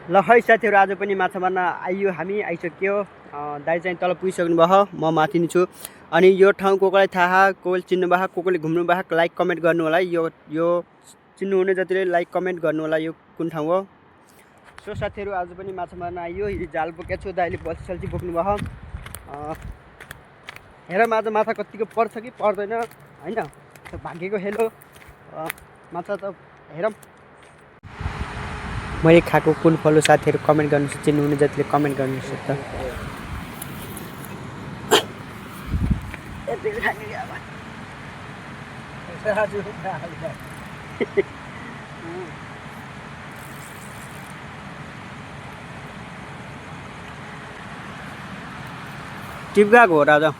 ल है साथीहरू आज पनि माछा मार्न आइयो हामी आइसक्यो दाइ चाहिँ तल पुगिसक्नु भयो म माथि नै छु अनि यो ठाउँ को कोलाई थाहा कोले चिन्नु भएको को कोले घुम्नु भएको लाइक कमेन्ट गर्नु होला यो चिन्नु हुने जतिले लाइक कमेन्ट गर्नु होला यो कुन ठाउँ हो। सो साथीहरू आज पनि माछा मार्न आइयो जाल बोकेको छु दाइले बल्छी सल्छी बोक्नु भयो हेर आज माछा कतिको पर्छ कि पर्दैन हैन भाग्यको हेलो माछा त हेरौँ मैले खाएको कुन फलो साथीहरू कमेन्ट गर्नुहोस् चिन्नु हुने जतिले कमेन्ट गर्नुहोस् त टिप गएको हो राजा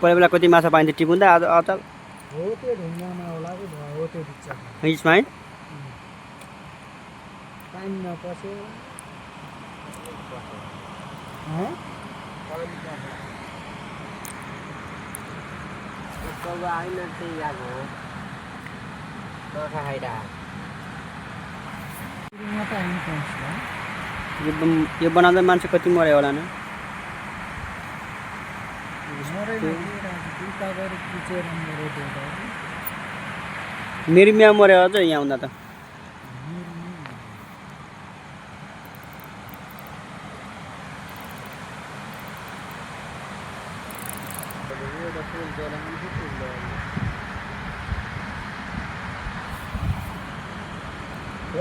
पहिला बेला कति माछा पाइन्थ्यो टिप हुँदा आज अचल हो त्यो ढुङ्गामा होला कि हो त्यो बिचमा यसमा है पानी नपस्यो यो बनाउँदा मान्छे कति मऱ्यो होला नि मेरो म्या मऱ्यो अझ यहाँ आउँदा त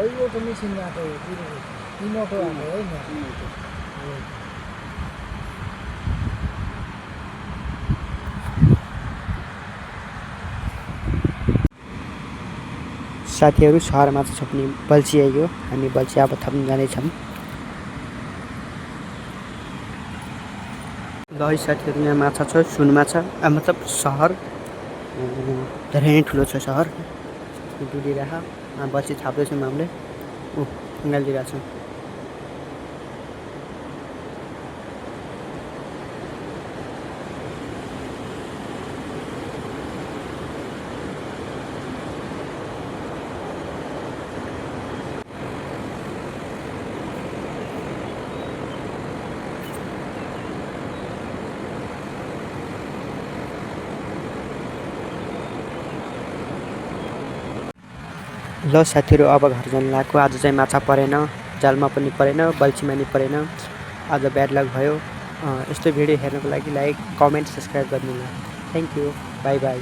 यो त मिसिन गएको तिनवटो हाल्यो है साथीहरू सहरमा चाहिँ छोप्ने बल्छी आइयो हामी बल्छी अब थप्न जानेछौँ। ल है साथीहरू यहाँ माछा छ सुन माछा मतलब सहर धेरै नै ठुलो छ सहर डुलिरहेको बल्छी छाप्दैछौँ हामीले निकालिदिरहेको छौँ। ल साथीहरू अब घर जान लागेको आज चाहिँ माछा परेन जालमा पनि परेन बल्छीमा नि परेन आज ब्याड लक भयो। यस्तो भिडियो हेर्नको लागि लाइक कमेन्ट सब्सक्राइब गर्नु होला। Thank you by by.